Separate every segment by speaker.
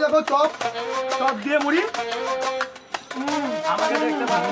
Speaker 1: দেখো chop chop দিয়ে মুড়ি আমাকে দেখতে পারো।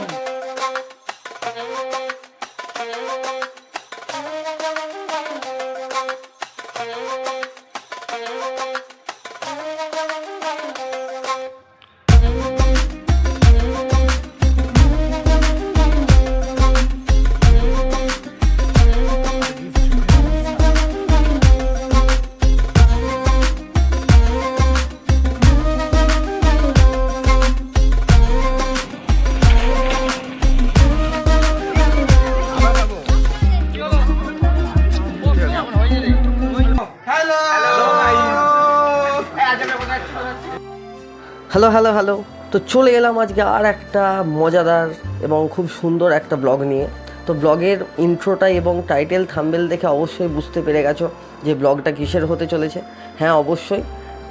Speaker 2: হ্যালো হ্যালো হ্যালো, তো চলে এলাম আজকে আর একটা মজাদার এবং খুব সুন্দর একটা ব্লগ নিয়ে। তো ব্লগের ইন্ট্রোটাই এবং টাইটেল থাম্বনেল দেখে অবশ্যই বুঝতে পেরে গেছো যে ব্লগটা কিসের হতে চলেছে। হ্যাঁ, অবশ্যই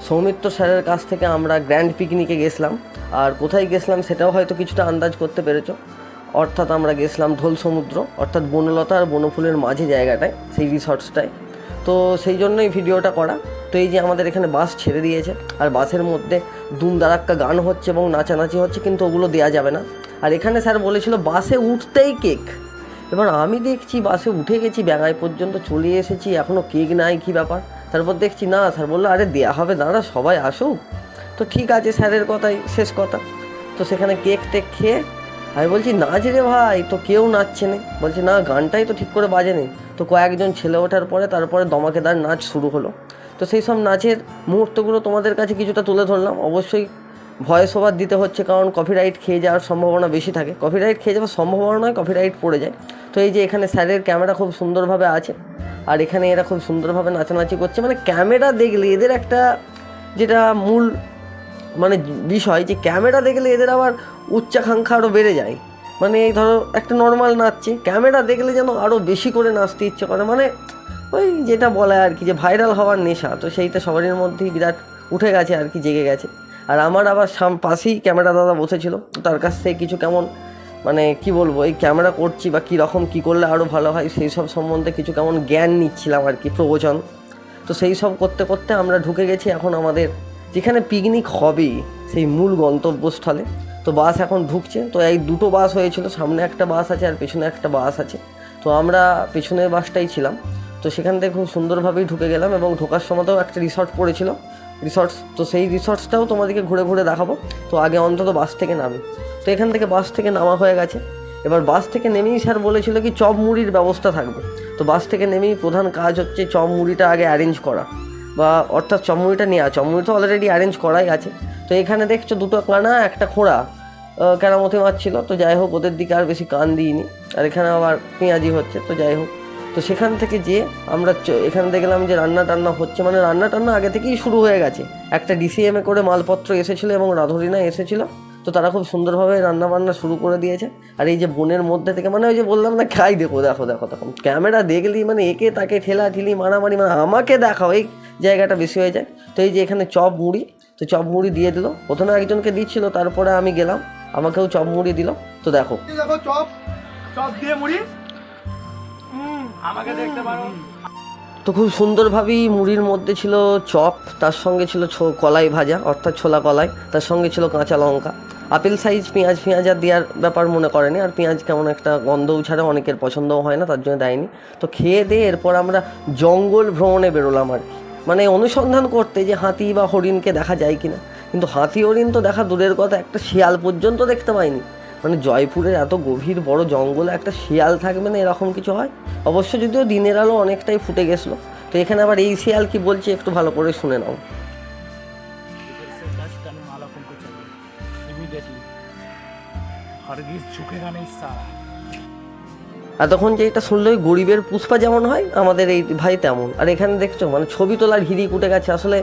Speaker 2: সৌমিত্র স্যারের কাছ থেকে আমরা গ্র্যান্ড পিকনিকে গেছিলাম। আর কোথায় গেছিলাম সেটাও হয়তো কিছুটা আন্দাজ করতে পেরেছো। অর্থাৎ আমরা গেছিলাম ঢোল সমুদ্র, অর্থাৎ বনলতা আর বনফুলের মাঝে জায়গাটায়, সেই রিসর্টসটায়। তো সেই জন্যই ভিডিওটা করা। তো এই যে আমাদের এখানে বাস ছেড়ে দিয়েছে, আর বাসের মধ্যে দুমদারাক্কা গান হচ্ছে এবং নাচানাচি হচ্ছে, কিন্তু ওগুলো দেওয়া যাবে না। আর এখানে স্যার বলেছিল বাসে উঠতেই কেক। এবার আমি দেখছি বাসে উঠে গেছি, ব্যাঙাই পর্যন্ত চলে এসেছি, এখনও কেক নাই, কী ব্যাপার। তারপর দেখছি না, স্যার বললো আরে দেওয়া হবে, দাঁড়া সবাই আসুক। তো ঠিক আছে, স্যারের কথাই শেষ কথা। তো সেখানে কেক টেক খেয়ে আমি বলছি নাচ রে ভাই, তো কেউ নাচছে না। বলছে না, গানটাই তো ঠিক করে বাজেনি। তো কয়েকজন ছেলে ওঠার পরে তারপরে দমাকেদার নাচ শুরু হলো। তো সেই সব নাচের মুহূর্তগুলো তোমাদের কাছে কিছুটা তুলে ধরলাম। অবশ্যই ভয়েস ওভার দিতে হচ্ছে, কারণ কপিরাইট খেয়ে যাওয়ার সম্ভাবনা বেশি থাকে। কপিরাইট খেয়ে যাওয়ার সম্ভাবনা নয়, কপিরাইট পড়ে যায়। তো এই যে এখানে স্যারের ক্যামেরা খুব সুন্দরভাবে আছে, আর এখানে এরা খুব সুন্দরভাবে নাচানাচি করছে। মানে ক্যামেরা দেখলে এদের একটা যেটা মূল মানে বিষয়, যে ক্যামেরা দেখলে এদের আবার উচ্চাকাঙ্ক্ষা আরও বেড়ে যায়। মানে এই ধরো একটা নর্মাল নাচছে, ক্যামেরা দেখলে যেন আরও বেশি করে নাচতে ইচ্ছে করে। মানে ওই যেটা বলে আর কি, যে ভাইরাল হওয়ার নেশা, তো সেইটা সবারই মধ্যেই বিরাট উঠে গেছে আর কি, জেগে গেছে। আর আমার আবার পাশেই ক্যামেরা দাদা বসেছিল, তো তার কাছ থেকে কিছু কেমন মানে কি বলবো, এই ক্যামেরা করছি বা কীরকম কী করলে আরও ভালো হয় সেই সব সম্বন্ধে কিছু কেমন জ্ঞান নিচ্ছিলাম আর কি, প্রবচন। তো সেই সব করতে করতে আমরা ঢুকে গেছি এখন আমাদের যেখানে পিকনিক হবে সেই মূল গন্তব্যস্থলে। তো বাস এখন ঢুকছে। তো এই দুটো বাস হয়েছিল, সামনে একটা বাস আছে আর পেছনে একটা বাস আছে। তো আমরা পেছনের বাসটাই ছিলাম। তো সেখান থেকে খুব সুন্দরভাবেই ঢুকে গেলাম, এবং ঢোকার সময়তেও একটা রিসর্ট পড়েছিল, রিসর্টস। তো সেই রিসর্টসটাও তোমাদেরকে ঘুরে ঘুরে দেখাবো। তো আগে অন্তত বাস থেকে নামি। তো এখান থেকে বাস থেকে নামা হয়ে গেছে। এবার বাস থেকে নেমেই স্যার বলেছিল কি চপ মুড়ির ব্যবস্থা থাকবে। তো বাস থেকে নেমেই প্রধান কাজ হচ্ছে চপ মুড়িটা আগে অ্যারেঞ্জ করা, বা অর্থাৎ চপ মুড়িটা নেওয়া। চপ মুড়ি তো অলরেডি অ্যারেঞ্জ করাই আছে। তো এখানে দেখছো দুটো কানা একটা খোঁড়া কেরামতি মারছিল। তো যাই হোক, ওদের দিকে আর বেশি কান দিইনি। আর এখানে আবার পেঁয়াজি হচ্ছে। তো যাই হোক, তো সেখান থেকে যে আমরা এখানে দেখলাম যে রান্না টান্না হচ্ছে, মানে রান্না টান্না আগে থেকেই শুরু হয়ে গেছে। একটা ডিসিএমে করে মালপত্র এসেছিলো এবং রাধুরিনা এসেছিলো। তো তারা খুব সুন্দরভাবে রান্না বান্না শুরু করে দিয়েছে। আর এই যে বনের মধ্যে থেকে, মানে ওই যে বললাম না, খাই দেখো দেখো দেখো, তখন ক্যামেরা দেখলেই মানে একে তাকে ঠেলাঠেলি মারামারি, মানে আমাকে দেখাও, এই জায়গাটা বেশি হয়ে যায়। তো এই যে এখানে চপ মুড়ি, তো চপ মুড়ি দিয়ে দিল। প্রথমে একজনকে দিচ্ছিল, তারপরে আমি গেলাম, আমাকেও চপ মুড়ি দিল। তো দেখো
Speaker 1: দেখো চপ চপ দিয়ে মুড়ি আমাকে দেখতে পারো।
Speaker 2: তো খুব সুন্দরভাবেই মুড়ির মধ্যে ছিল চপ, তার সঙ্গে ছিল কলাই ভাজা অর্থাৎ ছোলা কলাই, তার সঙ্গে ছিল কাঁচা লঙ্কা, আপেল সাইজ পেঁয়াজ আর দেওয়ার ব্যাপার মনে করেনি। আর পেঁয়াজ কেমন একটা গন্ধও ছাড়া, অনেকের পছন্দও হয় না, তার জন্য দেয়নি। তো খেয়ে দিয়ে এরপর আমরা জঙ্গল ভ্রমণে বেরোলাম আর কি, মানে অনুসন্ধান করতে যে হাতি বা হরিণকে দেখা যায় কিনা। কিন্তু হাতি হরিণ তো দেখা দূরের কথা, একটা শিয়াল পর্যন্ত দেখতে পাইনি। মানে জয়পুরের এত গভীর বড় জঙ্গলে একটা শিয়াল থাকবে না, এরকম কিছু হয়? অবশ্য যদিও দিনের আলো অনেকটাই ফুটে গেছিলো। তো এখানে আবার এই শিয়াল কি বলছে একটু ভালো করে শুনে নাও। এতক্ষণ যে এটা শুনলে গরিবের পুষ্পা যেমন হয়, আমাদের এই ভাই তেমন। আর এখানে দেখছো মানে ছবি তোলার হিড়িক উঠে গেছে। আসলে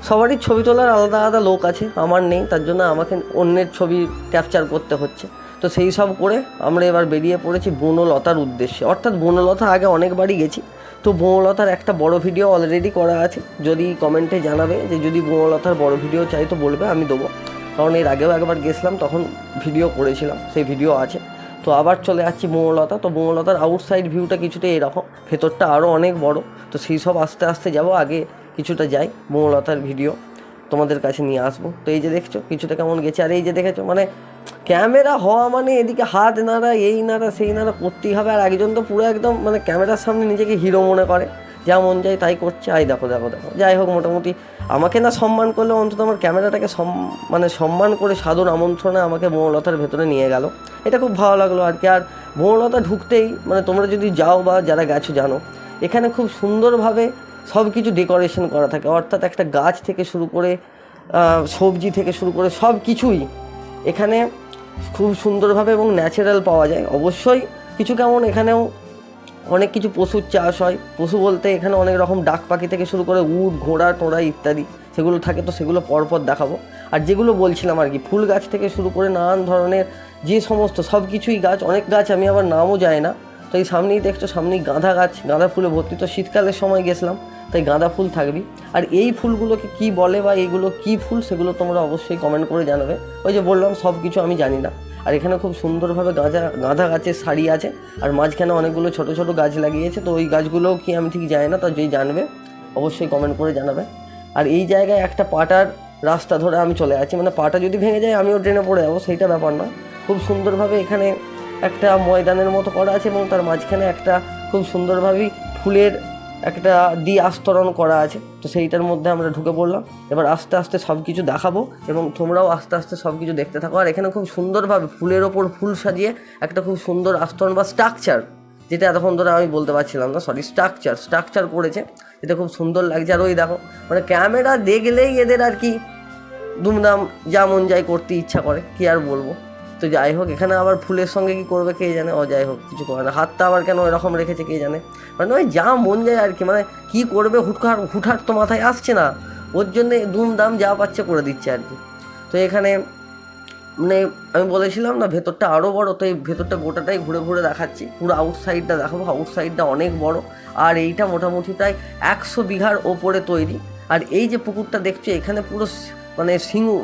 Speaker 2: সবারই ছবি তোলার আলাদা আলাদা লোক আছে, আমার নেই, তার জন্য আমাকে অন্যের ছবি ক্যাপচার করতে হচ্ছে। তো সেই সব করে আমরা এবার বেরিয়ে পড়েছি বনলতার উদ্দেশ্যে। অর্থাৎ বনলতা আগে অনেকবারই গেছি। তো বনলতার একটা বড় ভিডিও অলরেডি করা আছে, যদি কমেন্টে জানাবে যে যদি বনলতার বড় ভিডিও চাই তো বলবে, আমি দেবো। কারণ এর আগেও একবার গেছিলাম, তখন ভিডিও করেছিলাম, সেই ভিডিও আছে। তো আবার চলে যাচ্ছি বনলতা। তো বনলতার আউটসাইড ভিউটা কিছুটা এরকম, ভেতরটা আরও অনেক বড়। তো সেই সব আস্তে আস্তে যাব, আগে কিছুটা যাই বনলতার ভিডিও তোমাদের কাছে নিয়ে আসবো। তো এই যে দেখছো কিছুটা কেমন গেছে, আর এই যে দেখেছো মানে ক্যামেরা হওয়া মানে এদিকে হাত নাড়া, এই নাড়া সেই নাড়া করতেই হবে। আর একজন তো পুরো একদম মানে ক্যামেরার সামনে নিজেকে হিরো মনে করে, যা মন যায় তাই করছে। আই দেখো দেখো দেখো, যাই হোক মোটামুটি আমাকে না সম্মান করলে অন্তত আমার ক্যামেরাটাকে মানে সম্মান করে সাদর আমন্ত্রণে আমাকে বনলতার ভেতরে নিয়ে গেল। এটা খুব ভালো লাগলো আর কি। আর বনলতা ঢুকতেই মানে তোমরা যদি যাও বা যারা গেছো জানো, এখানে খুব সুন্দরভাবে সব কিছু ডেকোরেশন করা থাকে। অর্থাৎ একটা গাছ থেকে শুরু করে সবজি থেকে শুরু করে সব কিছুই এখানে খুব সুন্দরভাবে এবং ন্যাচারাল পাওয়া যায়। অবশ্যই কিছু কেমন এখানেও অনেক কিছু পশুর চাষ হয়। পশু বলতে এখানে অনেক রকম ডাক পাখি থেকে শুরু করে উট, ঘোড়া, টোড়া ইত্যাদি সেগুলো থাকে। তো সেগুলো পরপর দেখাবো। আর যেগুলো বলছিলাম আর কি, ফুল গাছ থেকে শুরু করে নানান ধরনের যে সমস্ত সব কিছুই গাছ, অনেক গাছ আমি আবার নামও যায় না। তো এই সামনেই দেখছো, সামনেই গাঁদা গাছ, গাঁদা ফুলে ভর্তি। তো শীতকালের সময় গেছিলাম, তাই গাঁদা ফুল থাকবি। আর এই ফুলগুলোকে কি বলে বা এইগুলো কি ফুল সেগুলো তোমরা অবশ্যই কমেন্ট করে জানাবে। ওই যে বললাম সব কিছু আমি জানি না। আর এখানে খুব সুন্দরভাবে গাঁদা গাছের সারি আছে, আর মাঝখানে অনেকগুলো ছোট ছোট গাছ লাগিয়েছে। তো ওই গাছগুলোও কি আমি ঠিক জানি না, তো যেই জানবে অবশ্যই কমেন্ট করে জানাবে। আর এই জায়গায় একটা পাটার রাস্তা ধরে আমি চলে যাচ্ছি, মানে পাটা যদি ভেঙে যায় আমিও ট্রেনে পড়ে যাবো, সেইটা ব্যাপার না। খুব সুন্দরভাবে এখানে একটা ময়দানের মতো করা আছে এবং তার মাঝখানে একটা খুব সুন্দরভাবেই ফুলের একটা আস্তরণ করা আছে। তো সেইটার মধ্যে আমরা ঢুকে পড়লাম। এবার আস্তে আস্তে সব কিছু দেখাবো এবং তোমরাও আস্তে আস্তে সব কিছু দেখতে থাকো। আর এখানে খুব সুন্দরভাবে ফুলের ওপর ফুল সাজিয়ে একটা খুব সুন্দর আস্তরণ বা স্ট্রাকচার, যেটা এতক্ষণ ধরে আমি বলতে পারছিলাম না, সরি, স্ট্রাকচার করেছে। এটা খুব সুন্দর লাগছে। আর ওই দেখো মানে ক্যামেরা দেখলেই এদের আর কি দুমদাম যা মন যায় করতে ইচ্ছা করে, কি আর বলবো। তো যাই হোক, এখানে আবার ফুলের সঙ্গে কি করবে কে জানে। যাই হোক, কিছু করে না। হাতটা আবার কেন এরকম রেখেছে কে জানে, মানে ওই যা মন যায় আর কি। মানে কী করবে হুটহাট তো মাথায় আসছে না, ওর জন্যে দুমদাম যা পাচ্ছে করে দিচ্ছে আর কি। তো এখানে মানে আমি বলেছিলাম না ভেতরটা আরও বড়, তো এই ভেতরটা গোটাটাই ঘুরে ঘুরে দেখাচ্ছি। পুরো আউটসাইডটা দেখাবো। আউটসাইডটা অনেক বড়, আর এইটা মোটামুটি প্রায় 100 বিঘার ওপরে তৈরি। আর এই যে পুকুরটা দেখছো, এখানে পুরো মানে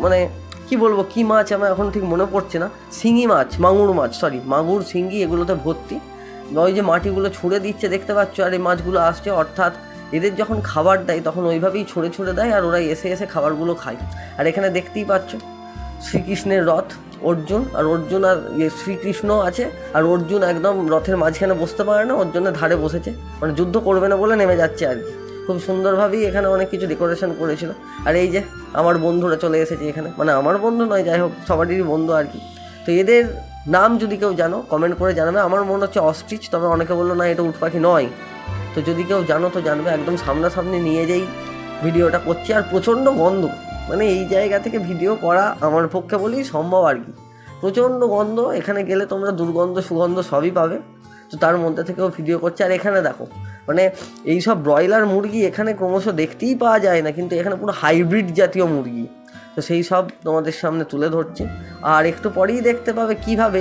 Speaker 2: মানে কি বলবো, কি মাছ আমার এখন ঠিক মনে পড়ছে না, শিঙি মাছ, মাগুর, শিঙ্গি এগুলোতে ভর্তি। ওই যে মাটিগুলো ছুঁড়ে দিচ্ছে দেখতে পাচ্ছ, আর এই মাছগুলো আসছে। অর্থাৎ এদের যখন খাবার দেয় তখন ওইভাবেই ছুঁড়ে দেয়, আর ওরা এসে খাবারগুলো খায়। আর এখানে দেখতেই পাচ্ছ শ্রীকৃষ্ণের রথ, অর্জুন আর শ্রীকৃষ্ণ আছে। আর অর্জুন একদম রথের মাঝখানে বসতে পারে না, ওর জন্য ধারে বসেছে, মানে যুদ্ধ করবে না বলে নেমে যাচ্ছে আর কি। খুব সুন্দরভাবেই এখানে অনেক কিছু ডেকোরেশন করেছিল। আর এই যে আমার বন্ধুরা চলে এসেছে এখানে, মানে আমার বন্ধু নয়, যাই হোক সবারই বন্ধু আর কি। তো এদের নাম যদি কেউ জানো কমেন্ট করে জানাবে। আমার মনে হচ্ছে অস্ট্রিচ, তবে অনেকে বললো না এটা উট পাখি নয়। তো যদি কেউ জানো তো জানবে। একদম সামনাসামনি নিয়ে যেই ভিডিওটা করছি, আর প্রচণ্ড গন্ধ, মানে এই জায়গা থেকে ভিডিও করা আমার পক্ষে বলেই সম্ভব আর কি। প্রচণ্ড গন্ধ, এখানে গেলে তোমরা দুর্গন্ধ সুগন্ধ সবই পাবে। তো তার মধ্যে থেকেও ভিডিও করছে। আর এখানে দেখো মানে এইসব ব্রয়লার মুরগি এখানে ক্রমশ দেখতেই পাওয়া যায় না, কিন্তু এখানে পুরো হাইব্রিড জাতীয় মুরগি। তো সেই সব তোমাদের সামনে তুলে ধরছি। আর একটু পরেই দেখতে পাবে কিভাবে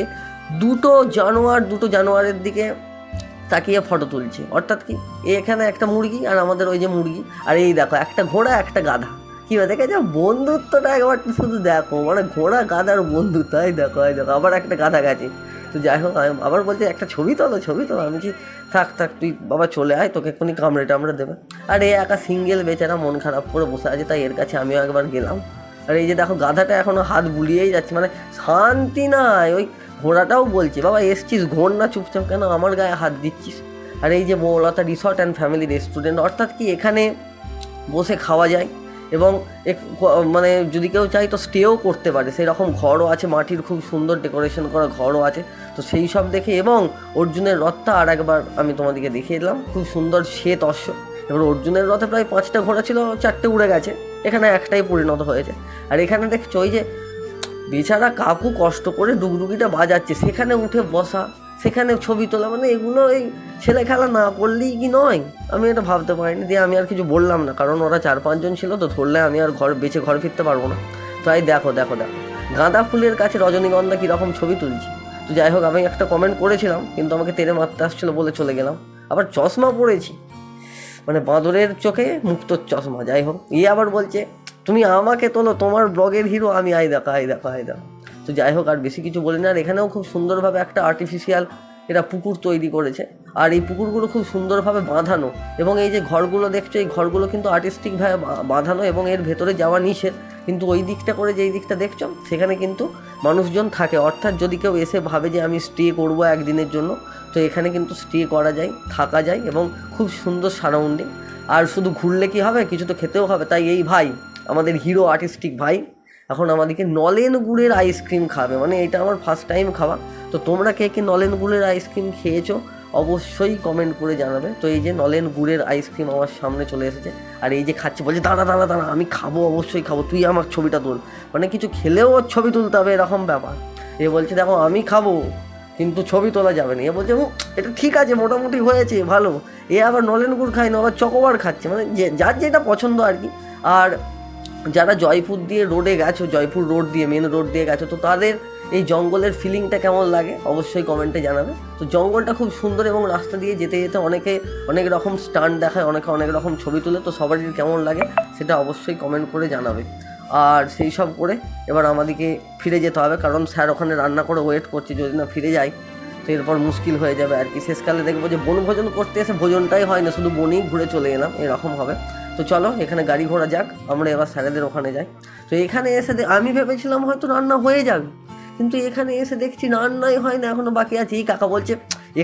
Speaker 2: দুটো জানোয়ারের দিকে তাকিয়ে ফটো তুলছে। অর্থাৎ কি, এখানে একটা মুরগি আর আমাদের ওই যে মুরগি, আর এই দেখো একটা ঘোড়া একটা গাধা। কী হয় দেখে, যে বন্ধুত্বটা একবার শুধু দেখো, মানে ঘোড়া গাধার বন্ধুত্ব। দেখো আবার একটা গাধা গেছে। তো যাই হোক, আমি আবার বলছি একটা ছবি তোলো। আমি বলছি থাক তুই বাবা চলে আয়, তোকে এক্ষুনি কামড়ে দেবে। আর এ একা সিঙ্গেল বেচারা মন খারাপ করে বসে আছে, তাই এর কাছে আমিও একবার গেলাম। আর এই যে দেখো গাধাটা এখনও হাত বুলিয়েই যাচ্ছে, মানে শান্তি নাই। ওই ঘোড়াটাও বলছে বাবা এসছিস ঘোর না, চুপচাপ কেন আমার গায়ে হাত দিচ্ছিস। আর এই যে Banalata resort and family restaurant, অর্থাৎ কি এখানে বসে খাওয়া যায় এবং মানে যদি কেউ চাই তো স্টেও করতে পারে, সেই রকম ঘরও আছে, মাটির খুব সুন্দর ডেকোরেশন করা ঘরও আছে। তো সেই সব দেখে, এবং অর্জুনের রথটা আর একবার আমি তোমাদেরকে দেখিয়ে দিলাম, খুব সুন্দর শ্বেত অশ্ব। এবার অর্জুনের রথে প্রায় 5টা ঘোড়া ছিল, 4টে উড়ে গেছে, এখানে একটাই পরিণত হয়েছে। আর এখানে দেখছো ওই যে বেচারা কাকু কষ্ট করে ডুগডুগিটা বাজাচ্ছে, সেখানে উঠে বসা, সেখানে ছবি তোলা, মানে এগুলো এই ছেলে খেলা না করলেই কি নয়, আমি এটা ভাবতে পারিনি। দিয়ে আমি আর কিছু বললাম না, কারণ ওরা 4-5 জন ছিল, তো ধরলে আমি আর ঘর ফিরতে পারবো না। তাই দেখো গাঁদা ফুলের কাছে রজনীগন্ধা কীরকম ছবি তুলছি। তো যাই হোক, আমি একটা কমেন্ট করেছিলাম, কিন্তু আমাকে তেড়ে মারতে আসছিলো বলে চলে গেলাম। আবার চশমা পরেছি, মানে বাঁদরের চোখে মুক্তোর চশমা। যাই হোক, আবার বলছে তুমি আমাকে তোলো, তোমার ব্লগের হিরো আমি, আই দেখো। তো তো যাই হোক, আর বেশি কিছু বলি না। আর এখানেও খুব সুন্দরভাবে একটা আর্টিফিশিয়াল এরা পুকুর তৈরি করেছে, আর এই পুকুরগুলো খুব সুন্দরভাবে বাঁধানো, এবং এই যে ঘরগুলো দেখছো, এই ঘরগুলো কিন্তু আর্টিস্টিকভাবে বাঁধানো, এবং এর ভেতরে যাওয়া নিষেধ। কিন্তু ওই দিকটা করে যেই দিকটা দেখছো, সেখানে কিন্তু মানুষজন থাকে। অর্থাৎ যদি কেউ এসে ভাবে যে আমি স্টে করবো একদিনের জন্য, তো এখানে কিন্তু স্টে করা যায়, থাকা যায়, এবং খুব সুন্দর সারাউন্ডিং। আর শুধু ঘুরলে কি হবে, কিছু তো খেতেও হবে। তাই এই ভাই, আমাদের হিরো আর্টিস্টিক ভাই, এখন আমাদেরকে নলেন গুড়ের আইসক্রিম খাবে। মানে এটা আমার ফার্স্ট টাইম খাওয়া। তো তোমরা কে কে নলেন গুড়ের আইসক্রিম খেয়েছো অবশ্যই কমেন্ট করে জানাবে। তো এই যে নলেন গুড়ের আইসক্রিম আমার সামনে চলে এসেছে, আর এই যে খাচ্ছে, বলছে দাঁড়া দাঁড়া দাঁড়া, আমি খাবো, অবশ্যই খাবো, তুই আমার ছবিটা তুল। মানে কিছু খেলেও ওর ছবি তুলতে হবে, এরকম ব্যাপার। এ বলছে দেখো আমি খাবো কিন্তু ছবি তোলা যাবে না। এ বলছে এটা ঠিক আছে, মোটামুটি হয়েছে, ভালো। এ আবার নলেন গুড় খায় না, আবার চকোবার খাচ্ছে। মানে যে যার যেটা পছন্দ আর কি। আর যারা জয়পুর দিয়ে রোডে গেছো, জয়পুর রোড দিয়ে, মেন রোড দিয়ে গেছো, তো তাদের এই জঙ্গলের ফিলিংটা কেমন লাগে অবশ্যই কমেন্টে জানাবে। তো জঙ্গলটা খুব সুন্দর, এবং রাস্তা দিয়ে যেতে যেতে অনেকে অনেক রকম স্টান্ট দেখায়, অনেকে অনেক রকম ছবি তুলে। তো সবারই কেমন লাগে সেটা অবশ্যই কমেন্ট করে জানাবে। আর সেই সব করে এবার আমাদেরকে ফিরে যেতে হবে, কারণ স্যার ওখানে রান্না করে ওয়েট করছে। যদি না ফিরে যাই তো এরপর মুশকিল হয়ে যাবে আর কি। শেষকালে দেখবো যে বনভোজন করতে এসে ভোজনটাই হয় না, শুধু বনেই ঘুরে চলে এলাম, এরকম হবে। তো চলো এখানে গাড়ি ঘোড়া যাক, আমরা এবার স্যারেদের ওখানে যাই। তো এখানে এসে আমি ভেবেছিলাম হয়তো রান্না হয়ে যাবে, কিন্তু এখানে এসে দেখছি রান্নাই হয় না, এখনও বাকি আছে। এই কাকা বলছে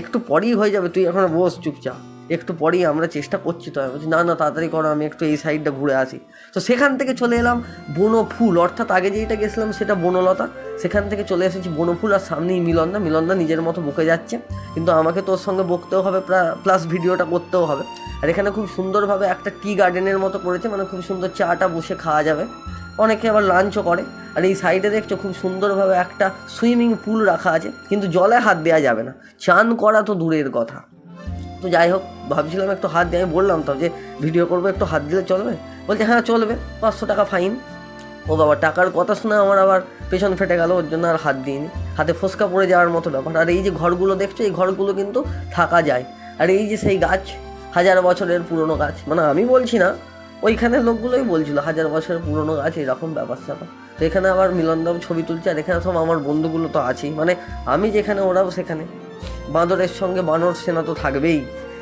Speaker 2: একটু পরেই হয়ে যাবে, তুই এখন বস চুপচাপ, একটু পরেই, আমরা চেষ্টা করছি। তো আমি বলছি না না, তাড়াতাড়ি করো, আমি একটু এই সাইডটা ঘুরে আসি। তো সেখান থেকে চলে এলাম বনফুল, অর্থাৎ আগে যেটা গেছিলাম সেটা বনলতা, সেখান থেকে চলে এসেছি বনফুল। আর সামনেই মিলনদা, মিলনদা নিজের মতো বকে যাচ্ছে, কিন্তু আমাকে তোর সঙ্গে বকতেও হবে, প্লাস ভিডিওটা করতেও হবে। আর এখানে খুব সুন্দরভাবে একটা টি গার্ডেনের মতো করেছে, মানে খুব সুন্দর চাটা বসে খাওয়া যাবে, অনেকে আবার লাঞ্চও করে। আর এই সাইডে দেখছো খুব সুন্দরভাবে একটা সুইমিং পুল রাখা আছে, কিন্তু জলে হাত দেওয়া যাবে না, চান করা তো দূরের কথা। তো যাই হোক, ভাবছিলাম একটু হাত দিয়ে, আমি বললাম তো যে ভিডিও করবো, একটু হাত দিলে চলবে? বলছে হ্যাঁ চলবে, 500 টাকা ফাইন। ও বাবা, টাকার কথা শুনে আমার আবার পেছন ফেটে গেল, ওর জন্য আর হাত দিইনি, হাতে ফোসকা পড়ে যাওয়ার মতো ব্যাপার। আর এই যে ঘরগুলো দেখছো, এই ঘরগুলো কিন্তু থাকা যায়। আর এই যে সেই গাছ, 1000 বছরের পুরনো গাছ, মানে আমি বলছি না, ওইখানে লোকগুলোই বলছিল 1000 বছরের পুরনো গাছ, এরকম ব্যাপার স্যাপার। তো এখানে আবার মিলনদাও ছবি তুলছে, আর এখানে সব আমার বন্ধুগুলো তো আছেই, মানে আমি যেখানে ওরাও সেখানে, বাঁদরের সঙ্গে বানর সেনা তো থাকবেই।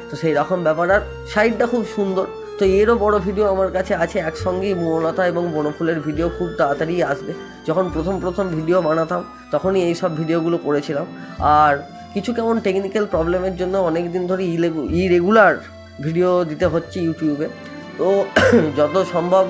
Speaker 2: তো সেই রকম ব্যাপার। আর সাইডটা খুব সুন্দর। তো এরও বড় ভিডিও আমার কাছে আছে, একসঙ্গেই বনলতা এবং বনফুলের ভিডিও খুব তাড়াতাড়ি আসবে। যখন প্রথম ভিডিও বানাতাম তখনই এই সব ভিডিওগুলো করেছিলাম। আর কিছু কেমন টেকনিক্যাল প্রবলেমের জন্য অনেক দিন ধরে ইরেগুলার ভিডিও দিতে হচ্ছে ইউটিউবে। তো যত সম্ভব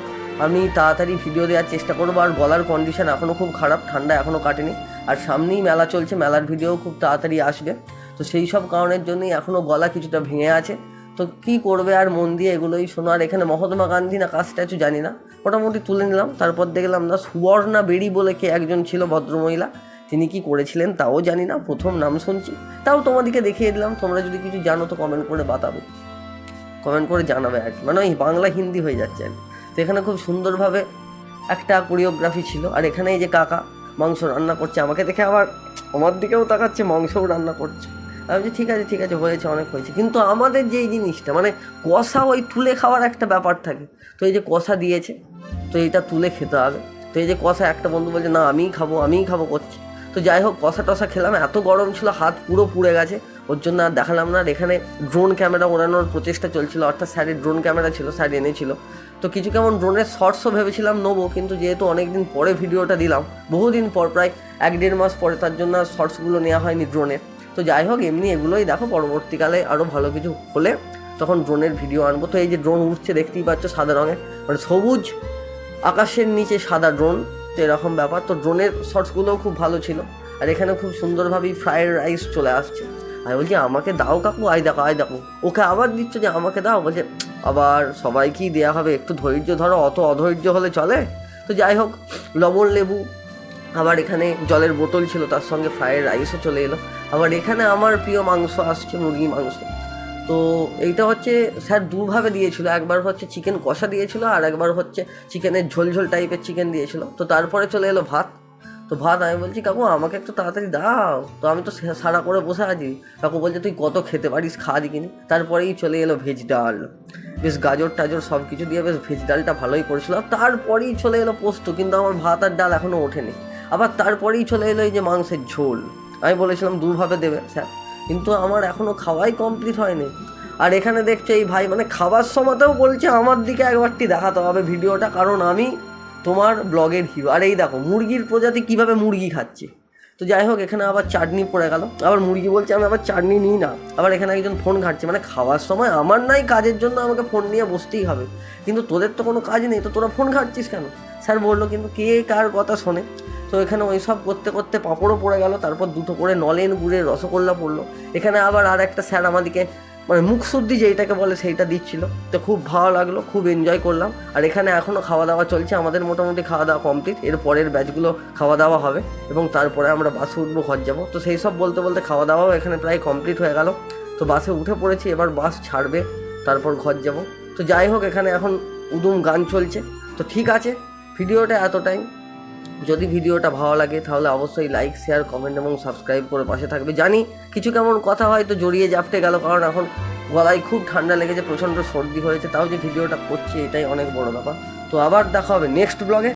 Speaker 2: আমি তাড়াতাড়ি ভিডিও দেওয়ার চেষ্টা করবো। আর গলার কন্ডিশন এখনও খুব খারাপ, ঠান্ডা এখনও কাটেনি। আর সামনেই মেলা চলছে, মেলার ভিডিও খুব তাড়াতাড়ি আসবে। তো সেই সব কারণের জন্যই এখনও গলা কিছুটা ভেঙে আছে। তো কী করবে, আর মন দিয়ে এগুলোই শোনো। আর এখানে মহাত্মা গান্ধী না কাজ স্ট্যাচু জানি না, মোটামুটি তুলে নিলাম। তারপর দেখলাম না, সুবর্ণা বেরি বলে কে একজন ছিল ভদ্রমহিলা, তিনি কি করেছিলেন তাও জানি না, প্রথম নাম শুনছি, তাও তোমাদেরকে দেখিয়ে দিলাম। তোমরা যদি কিছু জানো তো কমেন্ট করে বাতাবে, কমেন্ট করে জানাবে আর কি, মানে ওই বাংলা হিন্দি হয়ে যাচ্ছে আর কি। তো এখানে খুব সুন্দরভাবে একটা কোরিওগ্রাফি ছিল। আর এখানে এই যে কাকা মাংস রান্না করছে, আমাকে দেখে আবার আমার দিকেও তাকাচ্ছে, মাংসও রান্না করছে। আমি বলছি ঠিক আছে হয়েছে, অনেক হয়েছে। কিন্তু আমাদের যে এই জিনিসটা, মানে কষা, ওই তুলে খাওয়ার একটা ব্যাপার থাকে। তো এই যে কষা দিয়েছে, তো এইটা তুলে খেতে হবে। তো এই যে কষা, একটা বন্ধু বলছে না আমিই খাবো করছে। তো যাই হোক, কষা টষা খেলাম, এত গরম ছিল, হাত পুরো পুড়ে গেছে, ওর জন্য আর দেখালাম না। আর এখানে ড্রোন ক্যামেরা ওড়ানোর প্রচেষ্টা চলছিল, অর্থাৎ স্যারের ড্রোন ক্যামেরা ছিল, স্যার এনেছিল। তো কিছু কেমন ড্রোনের শর্টসও ভেবেছিলাম নেবো, কিন্তু যেহেতু অনেক দিন পরে ভিডিওটা দিলাম, বহুদিন পর, প্রায় 1-1.5 মাস পরে, তার জন্য আর শর্টসগুলো নেওয়া হয়নি ড্রোনের। তো যাই হোক, এমনি এগুলোই দেখো, পরবর্তীকালে আরও ভালো কিছু হলে তখন ড্রোনের ভিডিও আনবো। তো এই যে ড্রোন উঠছে দেখতেই পাচ্ছ, সাদা রঙের, মানে সবুজ আকাশের নিচে সাদা ড্রোন, তো এরকম ব্যাপার। তো ড্রোনের শর্টসগুলোও খুব ভালো ছিল। আর এখানে খুব সুন্দরভাবেই ফ্রায়েড রাইস চলে আসছে। আমি বলছি আমাকে দাও কাকু, আয় দেখো, ওকে আবার দিচ্ছ যে আমাকে দাও, বলছে আবার সবাইকেই দেওয়া হবে, একটু ধৈর্য ধরো, অত অধৈর্য হলে চলে। তো যাই হোক, লবণ লেবু, আবার এখানে জলের বোতল ছিল, তার সঙ্গে ফ্রায়েড রাইসও চলে এলো। আবার এখানে আমার প্রিয় মাংস আসছে, মুরগি মাংস। তো এইটা হচ্ছে স্যার দুভাবে দিয়েছিল, একবার হচ্ছে চিকেন কষা দিয়েছিল, আর একবার হচ্ছে চিকেনের ঝোল টাইপের চিকেন দিয়েছিল। তো তারপরে চলে এলো ভাত। তো ভাত, আমি বলছি কাকু আমাকে একটু তাড়াতাড়ি দাও, তো আমি তো সারা করে বসে আছি। কাকু বলছে তুই কত খেতে পারিস, খা দিকিনি। তারপরেই চলে এলো ভেজ ডাল, বেশ গাজর টাজর সব কিছু দিয়ে বেশ ভেজ ডালটা ভালোই করেছিল। তারপরেই চলে এলো পোস্ত, কিন্তু আমার ভাত আর ডাল এখনও ওঠেনি। আবার তারপরেই চলে এলো এই যে মাংসের ঝোল। আমি বলেছিলাম দুভাবে দেবে স্যার, কিন্তু আমার এখনও খাওয়াই কমপ্লিট হয়নি। আর এখানে দেখছো এই ভাই মানে খাবার সময়তেও বলছে আমার দিকে একবারটি দেখাতে হবে ভিডিওটা, কারণ আমি তোমার ব্লগের হিরো। আর এই দেখো মুরগির প্রজাতি কীভাবে মুরগি খাচ্ছে। তো যাই হোক, এখানে আবার চাটনি পড়ে গেল, আবার মুরগি বলছে আমি আবার চাটনি নিই না। আবার এখানে একজন ফোন ঘাটছে, মানে খাওয়ার সময় আমার নাই কাজের জন্য আমাকে ফোন নিয়ে বসতেই হবে, কিন্তু তোদের তো কোনো কাজ নেই, তো তোরা ফোন ঘাটছিস কেন? স্যার বললো কিন্তু কে কার কথা শোনে। তো এখানে ওই সব করতে করতে পাঁপড়ও পড়ে গেল, তারপর দুটো করে নলেন গুড়ের রসগোল্লা পড়লো। এখানে আবার আর একটা স্যার আমাদেরকে মানে মুখশুদ্ধি যেইটাকে বলে সেইটা দিচ্ছিল, তো খুব ভালো লাগলো, খুব এনজয় করলাম। আর এখানে এখনও খাওয়া দাওয়া চলছে, আমাদের মোটামুটি খাওয়া দাওয়া কমপ্লিট, এর পরের ব্যাচগুলো খাওয়া দাওয়া হবে এবং তারপরে আমরা বাসে উঠবো, ঘর যাবো। তো সেই সব বলতে বলতে খাওয়া দাওয়াও এখানে প্রায় কমপ্লিট হয়ে গেল। তো বাসে উঠে পড়েছি, এবার বাস ছাড়বে, তারপর ঘর যাব। তো যাই হোক, এখানে এখন উদুম গান চলছে। তো ঠিক আছে, ভিডিওটা এতটাই। যদি ভিডিওটা ভালো লাগে তাহলে অবশ্যই লাইক, শেয়ার, কমেন্ট এবং সাবস্ক্রাইব করে পাশে থাকবে। জানি কিছু কেমন কথা হয়তো জড়িয়ে জাপটে গেল, কারণ এখন গলায় খুব ঠান্ডা লেগেছে, প্রচণ্ড সর্দি হয়েছে, তাও যে ভিডিওটা করছি এটাই অনেক বড় ব্যাপার। তো আবার দেখা হবে নেক্সট ব্লগে।